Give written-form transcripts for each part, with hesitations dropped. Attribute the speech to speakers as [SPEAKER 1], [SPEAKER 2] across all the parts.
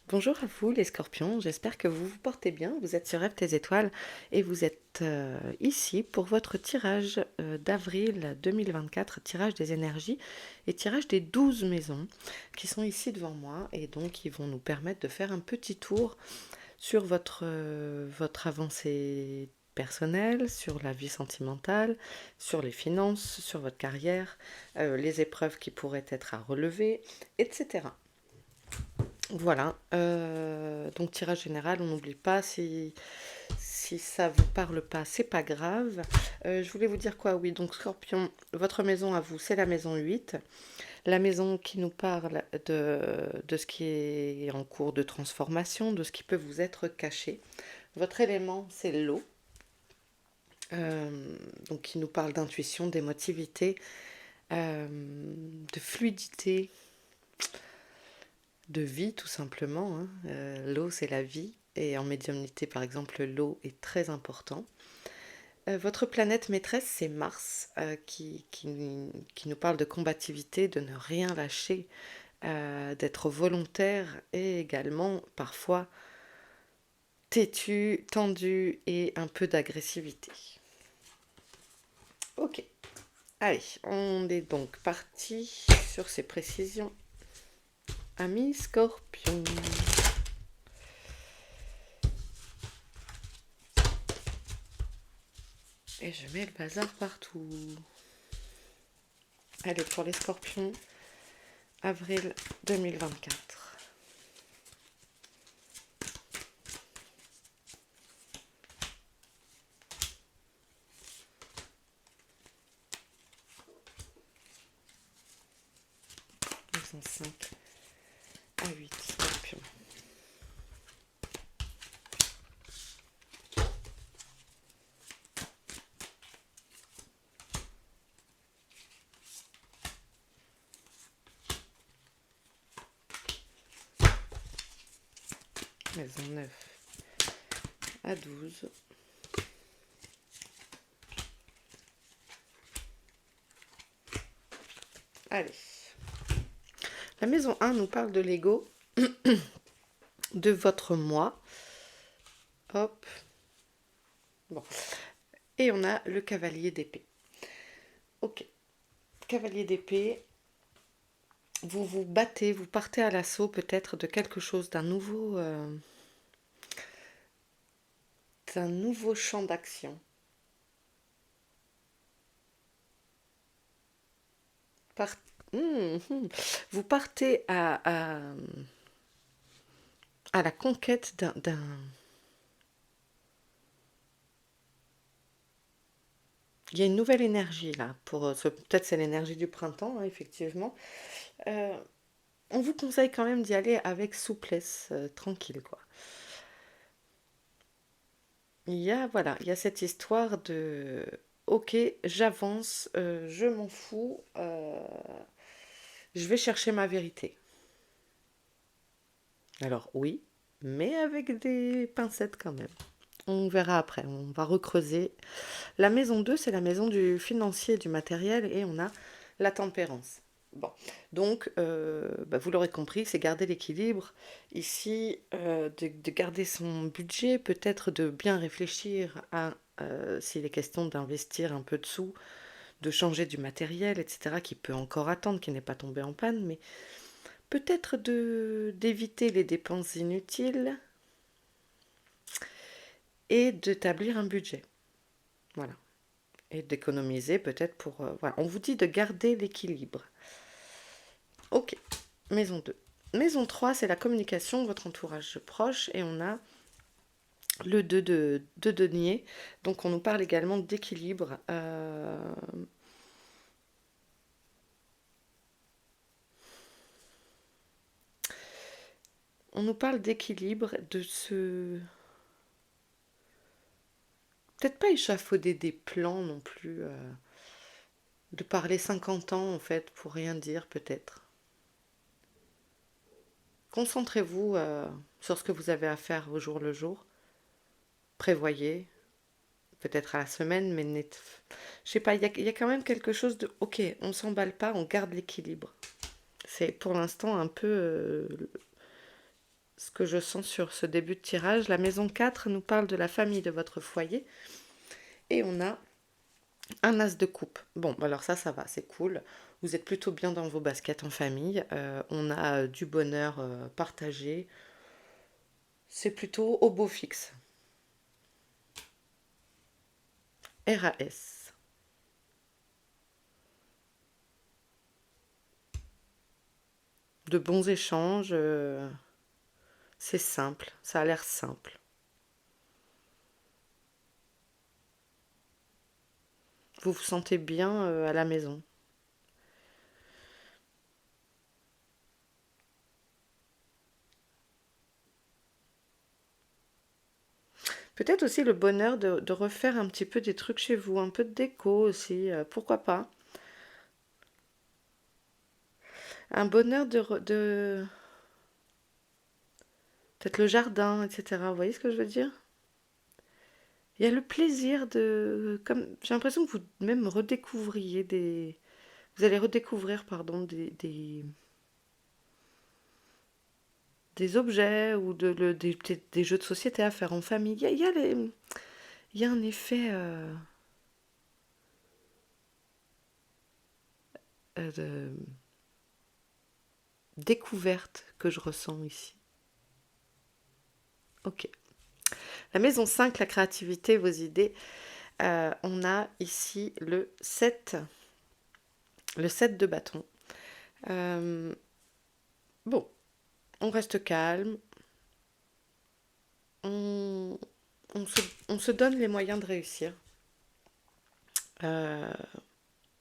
[SPEAKER 1] Bonjour à vous les scorpions, j'espère que vous vous portez bien, vous êtes sur Rêve tes étoiles et vous êtes ici pour votre tirage d'avril 2024, tirage des énergies et tirage des 12 maisons qui sont ici devant moi et donc ils vont nous permettre de faire un petit tour sur votre avancée personnelle, sur la vie sentimentale, sur les finances, sur votre carrière, les épreuves qui pourraient être à relever, etc. Voilà, donc tirage général, on n'oublie pas, si ça vous parle pas, c'est pas grave. Je voulais vous dire quoi? Oui, donc Scorpion, votre maison à vous, c'est la maison 8, la maison qui nous parle de ce qui est en cours de transformation, de ce qui peut vous être caché. Votre élément, c'est l'eau, donc qui nous parle d'intuition, d'émotivité, de fluidité, de vie tout simplement, hein. L'eau, c'est la vie. Et en médiumnité, par exemple, l'eau est très important. Votre planète maîtresse, c'est Mars, qui nous parle de combativité, de ne rien lâcher, d'être volontaire et également parfois têtu, tendu et un peu d'agressivité. Ok, allez, on est donc parti sur ces précisions. Amis Scorpion. Et je mets le bazar partout. Allez, pour les scorpions, avril 2024. Maison 5 à 8 scorpions. Maison 9 à 12. Allez. La maison 1 nous parle de l'ego, de votre moi. Hop. Bon. Et on a le cavalier d'épée. Ok. Cavalier d'épée, vous vous battez, vous partez à l'assaut peut-être de quelque chose, d'un nouveau champ d'action. Par- Mhm. Vous partez à la conquête d'un. Il y a une nouvelle énergie là. Peut-être c'est l'énergie du printemps, hein, effectivement. Euh, on vous conseille quand même d'y aller avec souplesse, tranquille quoi. Il y a cette histoire de ok, j'avance, je m'en fous, je vais chercher ma vérité. Alors oui, mais avec des pincettes quand même. On verra après, on va recreuser. La maison 2, c'est la maison du financier et du matériel et on a la tempérance. Bon, donc vous l'aurez compris, c'est garder l'équilibre. Ici, de garder son budget, peut-être de bien réfléchir à s'il est question d'investir un peu de sous, de changer du matériel, etc., qui peut encore attendre, qui n'est pas tombé en panne, mais peut-être d'éviter les dépenses inutiles et d'établir un budget. Voilà. Et d'économiser peut-être pour. Voilà. On vous dit de garder l'équilibre. Ok. Maison 2. Maison 3, c'est la communication, votre entourage proche. Et on a le 2 de denier. Donc on nous parle également d'équilibre. On nous parle d'équilibre, de se. Peut-être pas échafauder des plans non plus. De parler 50 ans en fait pour rien dire peut-être. Concentrez-vous sur ce que vous avez à faire au jour le jour. Prévoyez, peut-être à la semaine, mais je sais pas, il y a quand même quelque chose de ok, on s'emballe pas, on garde l'équilibre. C'est pour l'instant un peu ce que je sens sur ce début de tirage. La maison 4 nous parle de la famille de votre foyer. Et on a un as de coupe. Bon, alors ça va, c'est cool. Vous êtes plutôt bien dans vos baskets en famille. On a du bonheur partagé. C'est plutôt au beau fixe. RAS. De bons échanges. C'est simple. Ça a l'air simple. Vous vous sentez bien à la maison. Peut-être aussi le bonheur de refaire un petit peu des trucs chez vous, un peu de déco aussi, pourquoi pas. Un bonheur peut-être le jardin, etc. Vous voyez ce que je veux dire? Il y a le plaisir de... Comme, j'ai l'impression que vous même redécouvriez des... Vous allez redécouvrir, pardon, des objets ou peut-être des jeux de société à faire en famille. Il y a un effet de découverte que je ressens ici. Ok. La maison 5, la créativité, vos idées. On a ici le 7 de bâton. Bon, on reste calme. On, on se donne les moyens de réussir. Euh,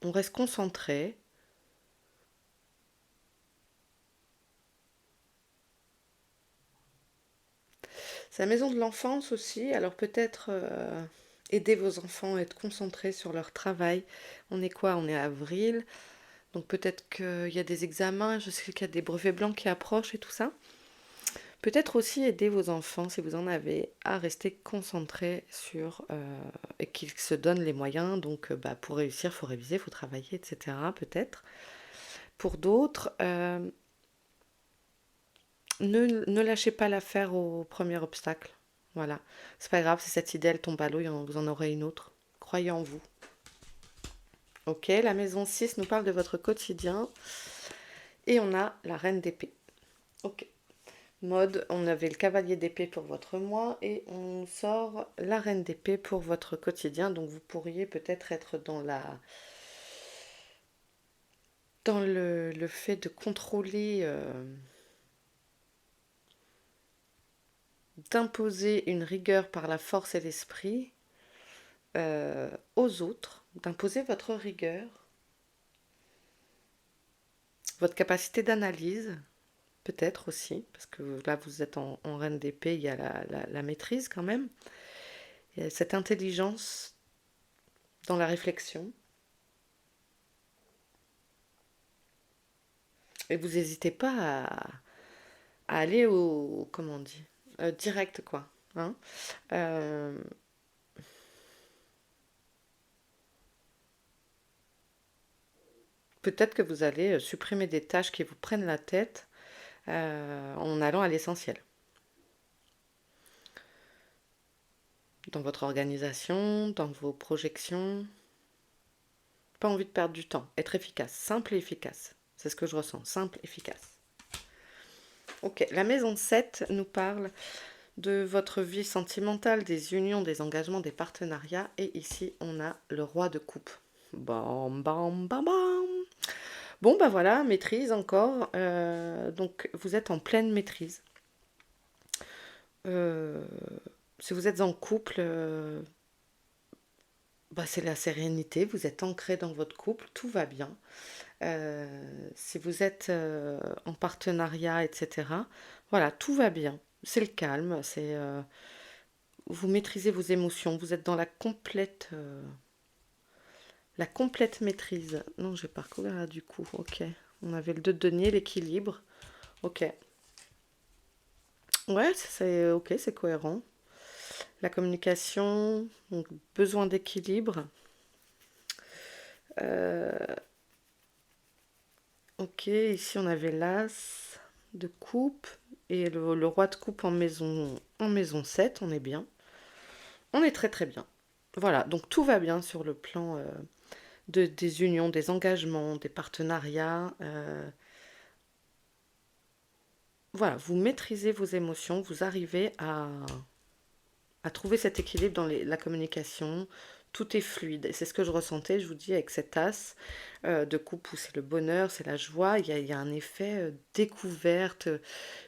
[SPEAKER 1] on reste concentré. C'est la maison de l'enfance aussi. Alors peut-être aider vos enfants à être concentrés sur leur travail. On est quoi? On est avril. Donc peut-être qu'il y a des examens. Je sais qu'il y a des brevets blancs qui approchent et tout ça. Peut-être aussi aider vos enfants, si vous en avez, à rester concentrés sur... et qu'ils se donnent les moyens. Donc pour réussir, il faut réviser, il faut travailler, etc. Peut-être. Pour d'autres, ne lâchez pas l'affaire au premier obstacle. Voilà. C'est pas grave si cette idée elle tombe à l'eau, vous en aurez une autre. Croyez en vous. Ok, la maison 6 nous parle de votre quotidien. Et on a la reine d'épée. Ok. Mode, on avait le cavalier d'épée pour votre mois et on sort la reine d'épée pour votre quotidien. Donc vous pourriez peut-être être dans le fait de contrôler, d'imposer une rigueur par la force et l'esprit aux autres, d'imposer votre rigueur, votre capacité d'analyse, peut-être aussi, parce que là vous êtes en reine d'épée, il y a la maîtrise quand même, il y a cette intelligence dans la réflexion, et vous n'hésitez pas à aller au, comment on dit, direct quoi. Hein. Euh, Peut-être que vous allez supprimer des tâches qui vous prennent la tête en allant à l'essentiel. Dans votre organisation, dans vos projections. Pas envie de perdre du temps. Être efficace. Simple et efficace. C'est ce que je ressens. Simple, efficace. Ok, la maison 7 nous parle de votre vie sentimentale, des unions, des engagements, des partenariats. Et ici, on a le roi de coupe. Bam, bam, bam, bam. Bon, bah voilà, maîtrise encore. Donc, vous êtes en pleine maîtrise. Euh, si vous êtes en couple, c'est la sérénité. Vous êtes ancré dans votre couple, tout va bien. Si vous êtes en partenariat, etc., voilà, tout va bien. C'est le calme, vous maîtrisez vos émotions, vous êtes dans la complète maîtrise. Non, je vais pas recouvrir là du coup. Ok, on avait le 2 de denier, l'équilibre. Ok, ouais, c'est ok, c'est cohérent. La communication, donc besoin d'équilibre. Euh, ok, ici on avait l'as de coupe, et le roi de coupe en maison 7, on est bien. On est très très bien. Voilà, donc tout va bien sur le plan des unions, des engagements, des partenariats. Voilà, vous maîtrisez vos émotions, vous arrivez à trouver cet équilibre dans la communication. Tout est fluide. Et c'est ce que je ressentais, je vous dis, avec cette as de coupe où c'est le bonheur, c'est la joie. Il y a un effet découverte.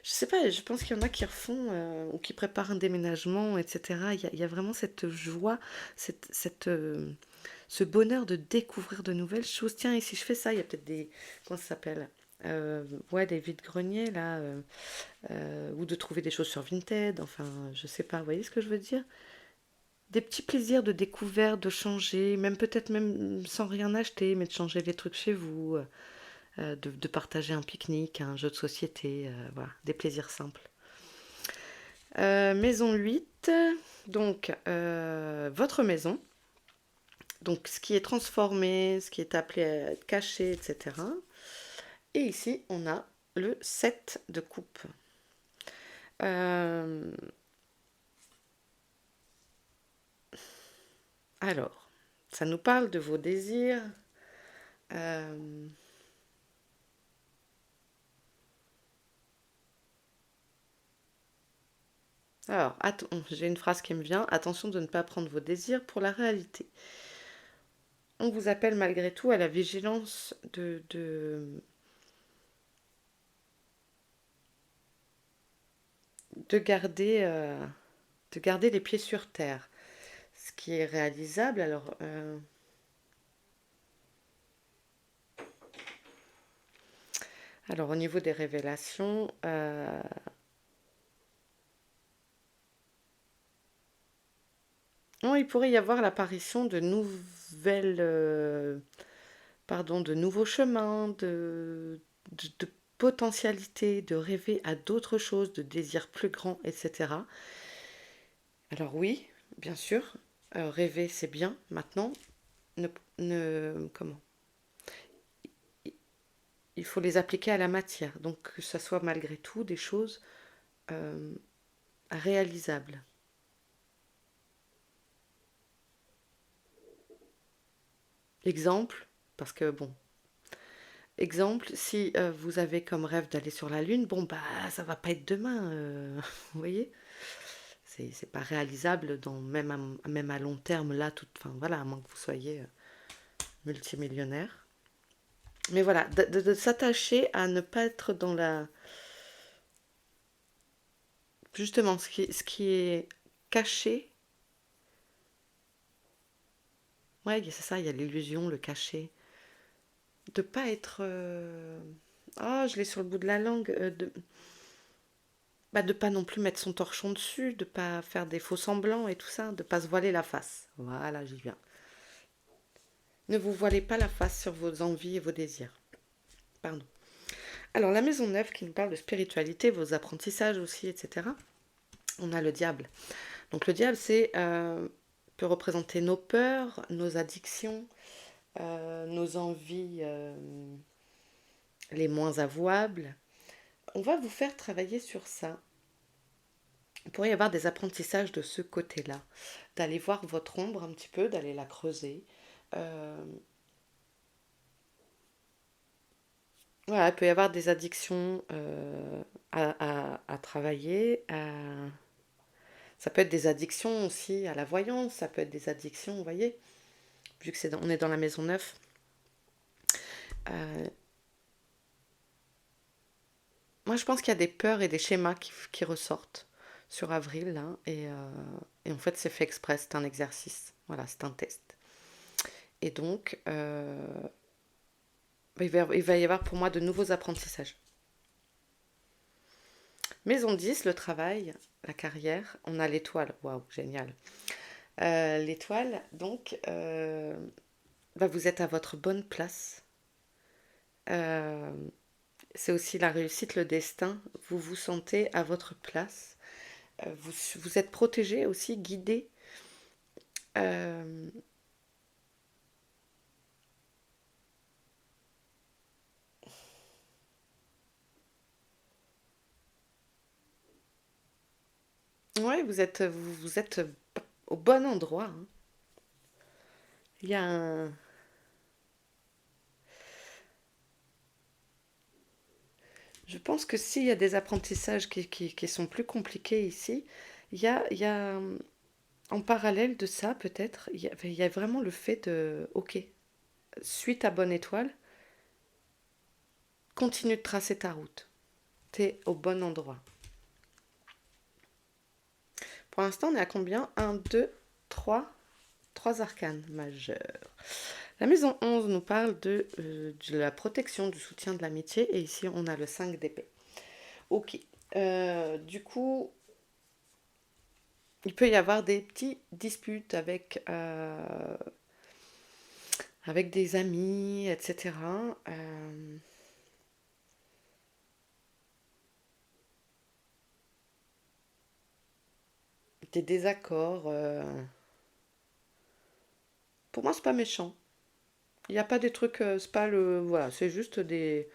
[SPEAKER 1] Je sais pas, je pense qu'il y en a qui refont ou qui préparent un déménagement, etc. Il y a vraiment cette joie, ce bonheur de découvrir de nouvelles choses. Tiens, et si je fais ça, il y a peut-être des... Comment ça s'appelle ouais, des vides-greniers, là. Ou de trouver des choses sur Vinted. Enfin, je sais pas, vous voyez ce que je veux dire? Des petits plaisirs de découverte, de changer, même peut-être même sans rien acheter, mais de changer les trucs chez vous, de partager un pique-nique, un jeu de société, voilà, des plaisirs simples. Maison 8, donc votre maison, donc ce qui est transformé, ce qui est appelé à être caché, etc. Et ici, on a le 7 de coupe. Euh, alors, ça nous parle de vos désirs. Euh, alors, j'ai une phrase qui me vient. Attention de ne pas prendre vos désirs pour la réalité. On vous appelle malgré tout à la vigilance de garder, euh, de garder les pieds sur terre. Ce qui est réalisable, alors au niveau des révélations, non, il pourrait y avoir l'apparition de nouvelles, pardon, de nouveaux chemins, de potentialités, de rêver à d'autres choses, de désirs plus grands, etc. Alors oui, bien sûr, rêver c'est bien. Maintenant, ne, comment? Il faut les appliquer à la matière. Donc que ça soit malgré tout des choses euh, réalisables. Exemple, parce que bon, exemple, si vous avez comme rêve d'aller sur la Lune, bon bah ça va pas être demain, vous voyez? C'est pas réalisable même à long terme là, enfin voilà, à moins que vous soyez multimillionnaire. Mais voilà, de s'attacher à ne pas être dans la... Justement, ce qui est caché, ouais, c'est ça, il y a l'illusion, le caché. De pas être... Oh, je l'ai sur le bout de la langue. Bah, de pas non plus mettre son torchon dessus, de pas faire des faux semblants et tout ça, de pas se voiler la face. Voilà, j'y viens. Ne vous voilez pas la face sur vos envies et vos désirs. Pardon. Alors, la maison neuve qui nous parle de spiritualité, vos apprentissages aussi, etc. On a le diable. Donc, le diable, peut représenter nos peurs, nos addictions, nos envies les moins avouables. On va vous faire travailler sur ça. Il pourrait y avoir des apprentissages de ce côté-là, d'aller voir votre ombre un petit peu, d'aller la creuser. Euh, voilà, il peut y avoir des addictions à travailler. Ça peut être des addictions aussi à la voyance, ça peut être des addictions, vous voyez, vu que on est dans la maison neuve. Euh, Moi, je pense qu'il y a des peurs et des schémas qui ressortent sur avril, là, et en fait, c'est fait exprès, c'est un exercice. Voilà, c'est un test. Et donc, il va y avoir pour moi de nouveaux apprentissages. Maison 10, le travail, la carrière, on a l'étoile. Waouh, génial. L'étoile, donc, vous êtes à votre bonne place. Euh, c'est aussi la réussite, le destin. Vous vous sentez à votre place. Vous êtes protégé aussi, guidé. Euh, Ouais, vous êtes au bon endroit, hein. Il y a un... Je pense que s'il y a des apprentissages qui sont plus compliqués ici, il y a en parallèle de ça, peut-être, il y a vraiment le fait de, ok, suis ta bonne étoile, continue de tracer ta route. T'es au bon endroit. Pour l'instant, on est à combien? Un, 2, 3, 3 arcanes majeurs. La maison 11 nous parle de la protection, du soutien, de l'amitié. Et ici, on a le 5 d'épée. Ok. Du coup, il peut y avoir des petites disputes avec des amis, etc. Des désaccords. Pour moi, c'est pas méchant. Il n'y a pas des trucs, c'est pas le. Voilà, c'est juste des.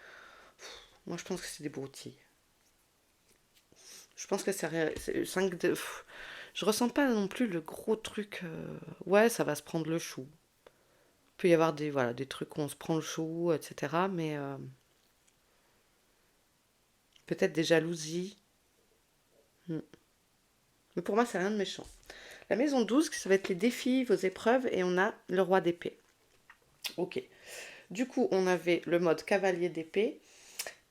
[SPEAKER 1] Moi, je pense que c'est des broutilles. Je pense que c'est 5 de. Je ressens pas non plus le gros truc. Ouais, ça va se prendre le chou. Il peut y avoir des, voilà, des trucs où on se prend le chou, etc. Mais peut-être des jalousies. Hmm. Mais pour moi, c'est rien de méchant. La maison 12, ça va être les défis, vos épreuves, et on a le roi d'épée. Ok. Du coup, on avait le mode cavalier d'épée.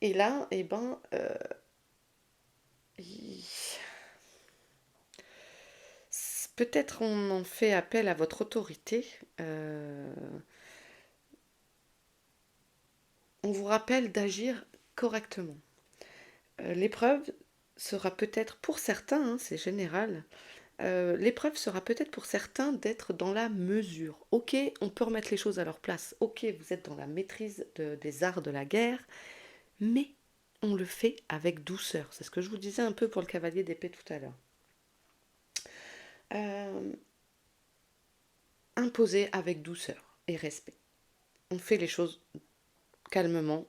[SPEAKER 1] Et là, eh ben, peut-être on en fait appel à votre autorité. On vous rappelle d'agir correctement. L'épreuve sera peut-être pour certains, hein, c'est général, l'épreuve sera peut-être pour certains d'être dans la mesure. Ok, on peut remettre les choses à leur place. Ok, vous êtes dans la maîtrise des arts de la guerre, mais on le fait avec douceur. C'est ce que je vous disais un peu pour le cavalier d'épée tout à l'heure. Euh, Imposer avec douceur et respect. On fait les choses calmement,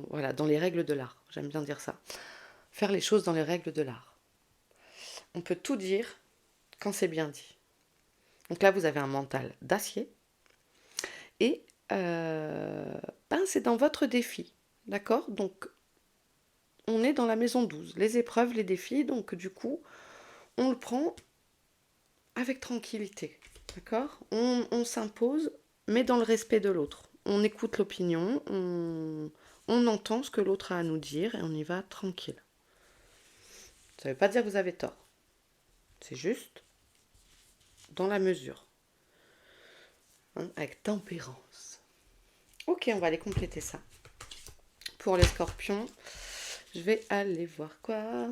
[SPEAKER 1] voilà, dans les règles de l'art. J'aime bien dire ça. Faire les choses dans les règles de l'art. On peut tout dire quand c'est bien dit. Donc là, vous avez un mental d'acier et ben, c'est dans votre défi. D'accord? Donc, on est dans la maison 12. Les épreuves, les défis. Donc, du coup, on le prend avec tranquillité. D'accord? On s'impose, mais dans le respect de l'autre. On écoute l'opinion, on entend ce que l'autre a à nous dire et on y va tranquille. Ça ne veut pas dire que vous avez tort. C'est juste dans la mesure. Hein, avec tempérance. Ok, on va aller compléter ça. Pour les scorpions, je vais aller voir quoi?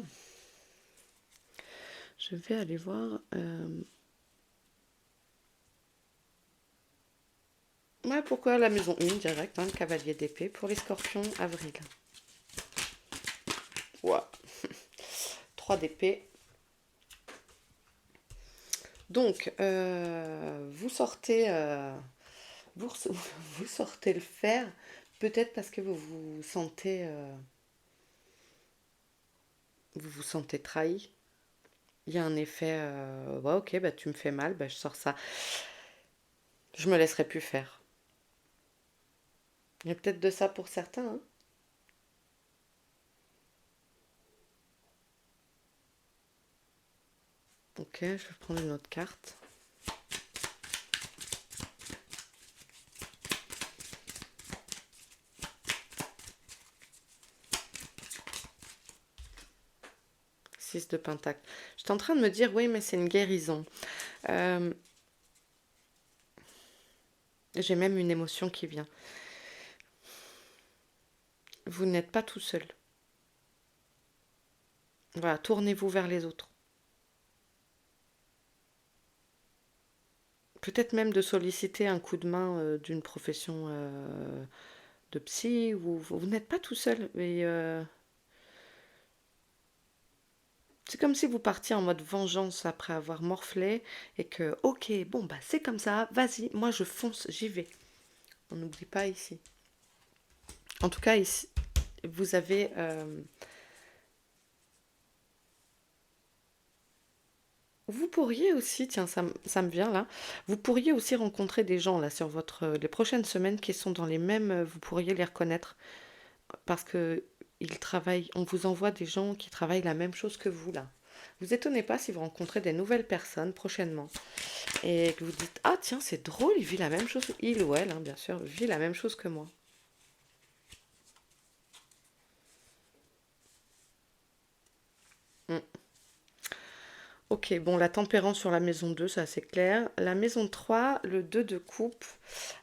[SPEAKER 1] Je vais aller voir... Ouais, pourquoi la maison 1 direct, hein, le cavalier d'épée. Pour les scorpions, avril. Ouais. 3 d'épée. Donc, vous sortez... vous, vous sortez le fer, peut-être parce que vous vous sentez trahi. Il y a un effet, ouais, ok, bah tu me fais mal, bah je sors ça. Je me laisserai plus faire. Il y a peut-être de ça pour certains, hein. Ok, je vais prendre une autre carte. Six de pentacle. J'étais en train de me dire, oui, mais c'est une guérison. Euh, j'ai même une émotion qui vient. Vous n'êtes pas tout seul. Voilà, tournez-vous vers les autres. Peut-être même de solliciter un coup de main d'une profession de psy. Vous n'êtes pas tout seul. Mais, c'est comme si vous partiez en mode vengeance après avoir morflé et que, ok, bon, bah c'est comme ça, vas-y, moi je fonce, j'y vais. On n'oublie pas ici. En tout cas, ici, vous avez Vous pourriez aussi, tiens, ça me vient là, vous pourriez aussi rencontrer des gens là sur les prochaines semaines qui sont dans les mêmes, vous pourriez les reconnaître parce que ils travaillent, on vous envoie des gens qui travaillent la même chose que vous là. Vous étonnez pas si vous rencontrez des nouvelles personnes prochainement et que vous dites, ah tiens, c'est drôle, il vit la même chose, il ou elle, hein, bien sûr, vit la même chose que moi. Mm. Ok, bon, la tempérance sur la maison 2, ça c'est clair. La maison 3, le 2 de coupe,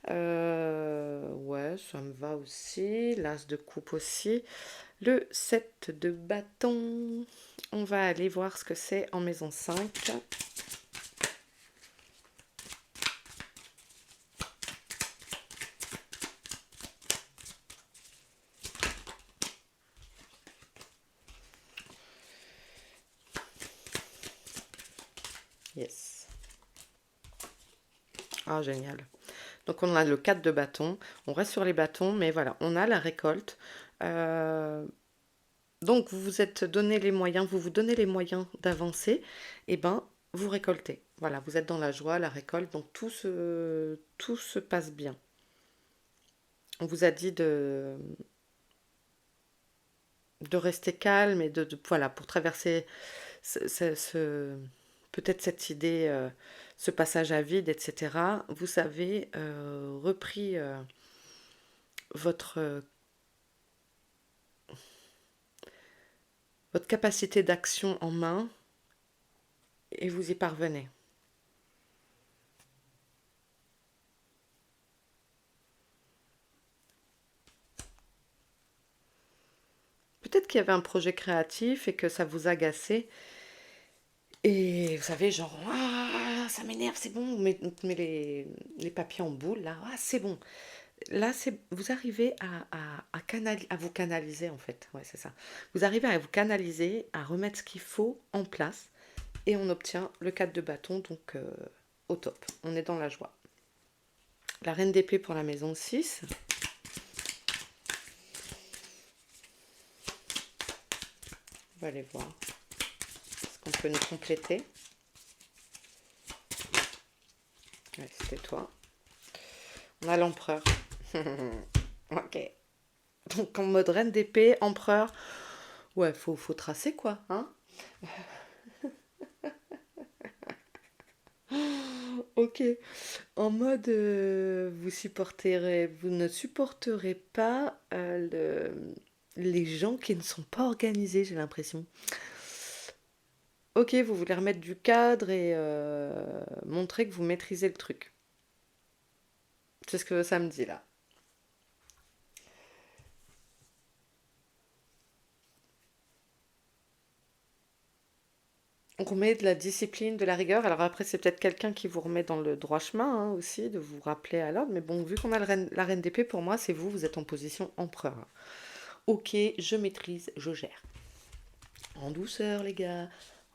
[SPEAKER 1] ouais, ça me va aussi. L'as de coupe aussi. Le 7 de bâton, on va aller voir ce que c'est en maison 5. Yes. Ah, génial. Donc on a le 4 de bâton, on reste sur les bâtons, mais voilà, on a la récolte. Euh, donc vous vous êtes donné les moyens, vous vous donnez les moyens d'avancer, et ben vous récoltez. Voilà, vous êtes dans la joie, la récolte, donc tout se passe bien. On vous a dit de rester calme et voilà, pour traverser peut-être cette idée, ce passage à vide, etc. Vous avez repris votre votre capacité d'action en main et vous y parvenez. Peut-être qu'il y avait un projet créatif et que ça vous agaçait. Et vous savez, genre, ah, ça m'énerve, c'est bon, on met les papiers en boule, là, ah, c'est bon. Là, vous arrivez à vous canaliser, en fait. Ouais, c'est ça. Vous arrivez à vous canaliser, à remettre ce qu'il faut en place, et on obtient le 4 de bâton, donc au top. On est dans la joie. La reine d'épée pour la maison 6. On va aller voir ce qu'on peut nous compléter. Ouais, c'était toi. On a l'empereur. Ok. Donc en mode reine d'épée, empereur. Ouais, faut tracer quoi, hein. Ok. En mode, vous ne supporterez pas les gens qui ne sont pas organisés, j'ai l'impression. Ok, vous voulez remettre du cadre et montrer que vous maîtrisez le truc. C'est ce que ça me dit là. On remet de la discipline, de la rigueur. Alors après, c'est peut-être quelqu'un qui vous remet dans le droit chemin hein, aussi, de vous rappeler à l'ordre. Mais bon, vu qu'on a la reine d'épée, pour moi, c'est vous, vous êtes en position empereur. Ok, je maîtrise, je gère. En douceur, les gars,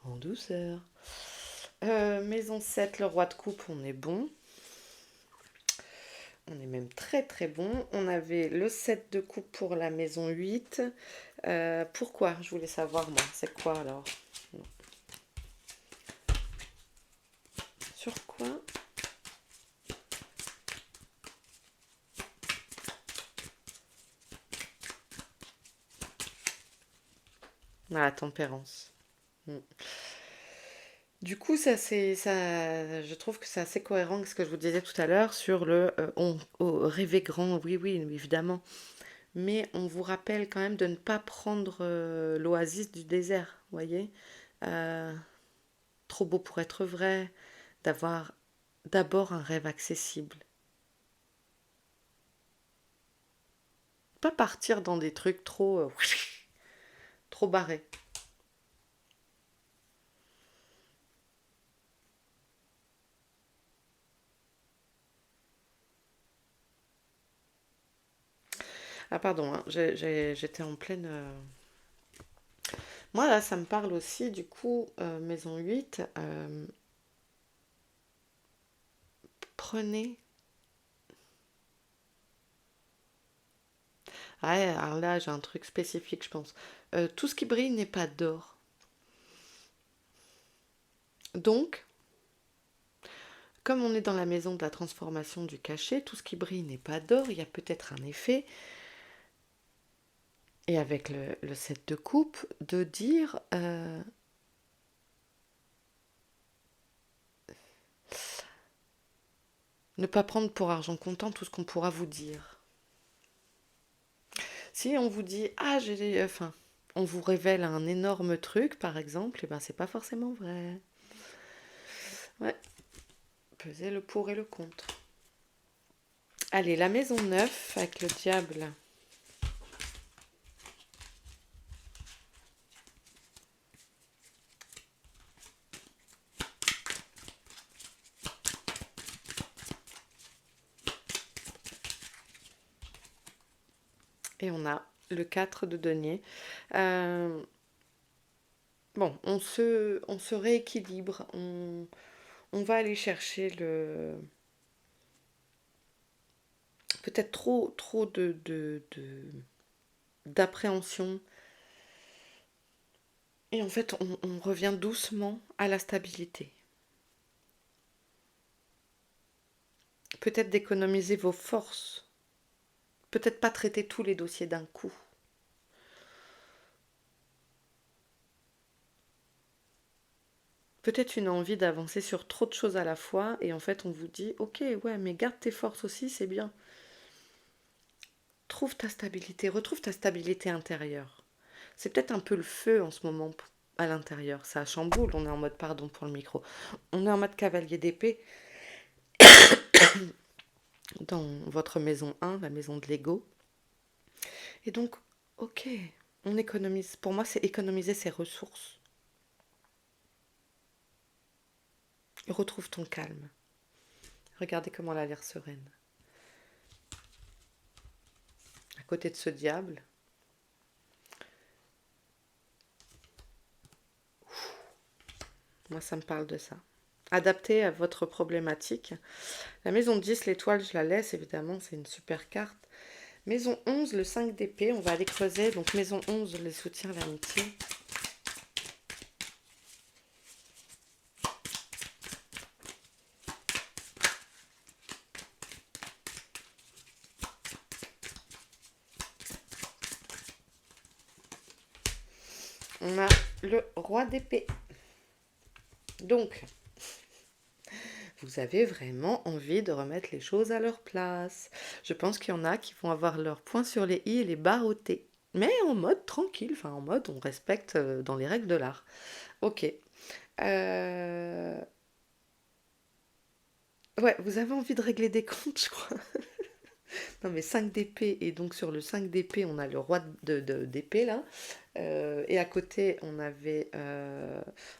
[SPEAKER 1] en douceur. Maison 7, le roi de coupe, on est bon. On est même très très bon. On avait le 7 de coupe pour la maison 8. Pourquoi? Je voulais savoir, moi. C'est quoi alors? Non. Sur quoi? Ah, la tempérance. Hmm. Du coup, je trouve que c'est assez cohérent avec ce que je vous disais tout à l'heure sur rêver grand, oui, oui, évidemment. Mais on vous rappelle quand même de ne pas prendre l'oasis du désert, vous voyez? Euh, Trop beau pour être vrai, d'avoir d'abord un rêve accessible. Pas partir dans des trucs trop barrés. Ah pardon, hein, j'étais en pleine... Moi là, ça me parle aussi du coup, maison 8. Prenez... Ouais, alors là, j'ai un truc spécifique, je pense. Tout ce qui brille n'est pas d'or. Donc, comme on est dans la maison de la transformation du cachet, tout ce qui brille n'est pas d'or, il y a peut-être un effet, et avec le 7 de coupe, de dire ne pas prendre pour argent comptant tout ce qu'on pourra vous dire. Si on vous dit, ah, enfin, on vous révèle un énorme truc, par exemple, et ben c'est pas forcément vrai. Ouais, pesez le pour et le contre. Allez, la maison 9 avec le diable. Et on a le 4 de denier. Euh, bon, on se rééquilibre. On va aller chercher peut-être trop d'appréhension. Et en fait, on revient doucement à la stabilité. Peut-être d'économiser vos forces. Peut-être pas traiter tous les dossiers d'un coup. Peut-être une envie d'avancer sur trop de choses à la fois et en fait on vous dit ok ouais mais garde tes forces aussi c'est bien. Trouve ta stabilité, retrouve ta stabilité intérieure. C'est peut-être un peu le feu en ce moment à l'intérieur, ça chamboule, on est en mode pardon pour le micro. On est en mode cavalier d'épée dans votre maison 1, la maison de l'ego. Et donc ok, on économise. Pour moi c'est économiser ses ressources. Retrouve ton calme. Regardez comment elle a l'air sereine. À côté de ce diable, moi ça me parle de ça. Adapté à votre problématique. La maison 10, l'étoile, je la laisse évidemment, c'est une super carte. Maison 11, le 5 d'épée, on va aller creuser. Donc maison 11, le soutien, l'amitié. On a le roi d'épée. Donc, vous avez vraiment envie de remettre les choses à leur place. Je pense qu'il y en a qui vont avoir leurs points sur les i et les barres au t. Mais en mode tranquille, enfin en mode on respecte dans les règles de l'art. Ok. Euh, Ouais, vous avez envie de régler des comptes, je crois. Non, mais 5 d'épée, et donc sur le 5 d'épée, on a le roi d'épée, là. Et à côté, on avait,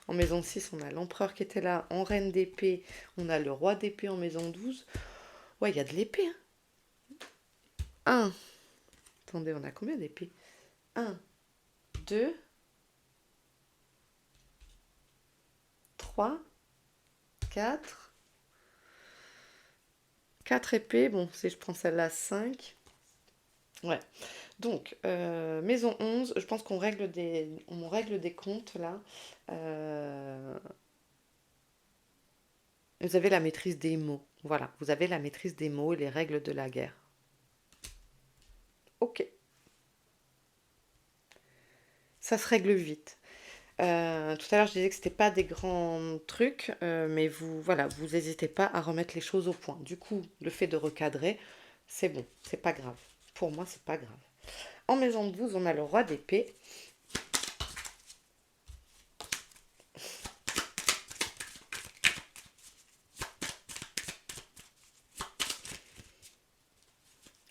[SPEAKER 1] en maison 6 on a l'empereur qui était là. En reine d'épée, on a le roi d'épée en maison 12. Ouais, il y a de l'épée, hein. Un. Attendez, on a combien d'épées? Un, 2, 3, 4. 4 épées. Bon, si je prends celle-là, 5. Ouais. Donc, maison 11, je pense on règle des comptes là. Euh, vous avez la maîtrise des mots. Voilà, vous avez la maîtrise des mots et les règles de la guerre. Ok, ça se règle vite. Tout à l'heure, je disais que c'était pas des grands trucs, mais voilà, vous n'hésitez pas à remettre les choses au point. Du coup, le fait de recadrer, c'est bon, c'est pas grave. Pour moi, c'est pas grave. En maison 12, on a le roi d'épée.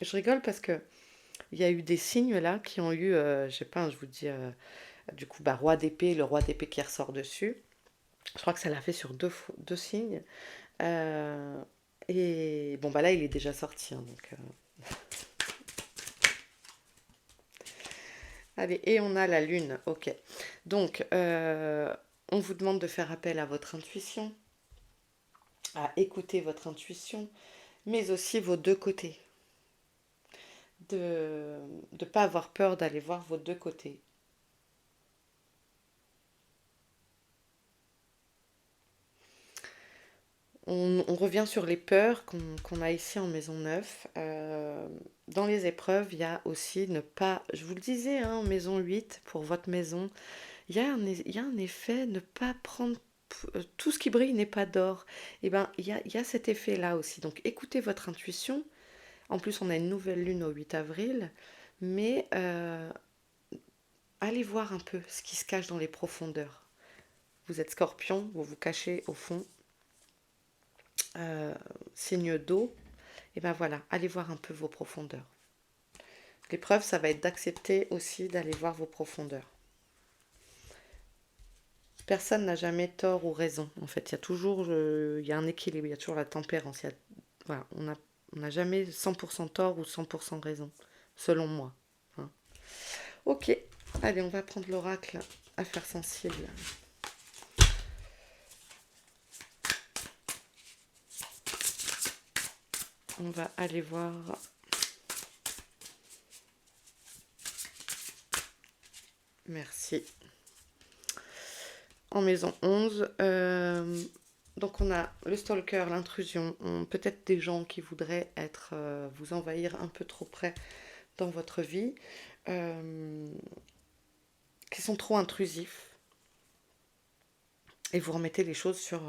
[SPEAKER 1] Je rigole parce que il y a eu des signes là qui ont eu, je sais pas, je vous dis, du coup, bah, roi d'épée, le roi d'épée qui ressort dessus. Je crois que ça l'a fait sur deux signes. Euh, et bon, bah là, il est déjà sorti, hein, donc, allez, et on a la lune, ok. Donc, on vous demande de faire appel à votre intuition, à écouter votre intuition, mais aussi vos deux côtés. De ne pas avoir peur d'aller voir vos deux côtés. On revient sur les peurs qu'on a ici en maison 9. Dans les épreuves, il y a aussi ne pas, je vous le disais, hein, en maison 8 pour votre maison, il y a un effet ne pas prendre tout ce qui brille n'est pas d'or. Et ben, il y a cet effet-là aussi. Donc écoutez votre intuition. En plus, on a une nouvelle lune au 8 avril, mais allez voir un peu ce qui se cache dans les profondeurs. Vous êtes scorpion, vous vous cachez au fond, euh, signe d'eau, et ben voilà, allez voir un peu vos profondeurs. L'épreuve, ça va être d'accepter aussi d'aller voir vos profondeurs. Personne n'a jamais tort ou raison. En fait, il y a toujours il y a un équilibre, il y a toujours la tempérance. Voilà, on n'a jamais 100% tort ou 100% raison, selon moi. Hein. Ok, allez, on va prendre l'oracle affaires sensibles. On va aller voir. Merci. En maison 11, donc on a le stalker, l'intrusion, peut-être des gens qui voudraient vous envahir un peu trop près dans votre vie, qui sont trop intrusifs, et vous remettez les choses sur...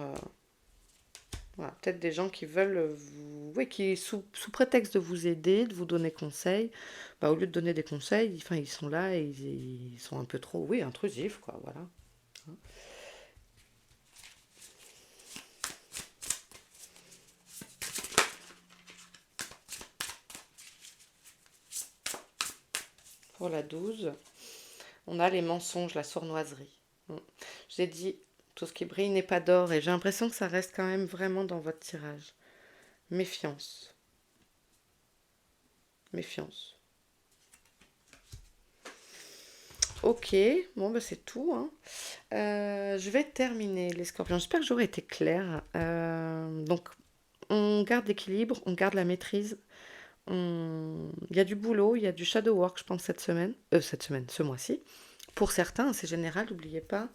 [SPEAKER 1] voilà, peut-être des gens qui veulent vous... Oui, qui sous prétexte de vous aider, de vous donner conseil, bah, au lieu de donner des conseils, enfin, ils sont là et ils sont un peu trop, oui, intrusifs, quoi, voilà. Pour la 12, on a les mensonges, la sournoiserie. J'ai dit, tout ce qui brille n'est pas d'or, et j'ai l'impression que ça reste quand même vraiment dans votre tirage. Méfiance. Méfiance. Ok, bon bah c'est tout. Hein. Je vais terminer les scorpions. J'espère que j'aurai été claire. Donc on garde l'équilibre, on garde la maîtrise. Il y a du boulot, il y a du shadow work, je pense, cette semaine, ce mois-ci. Pour certains, c'est général, n'oubliez pas.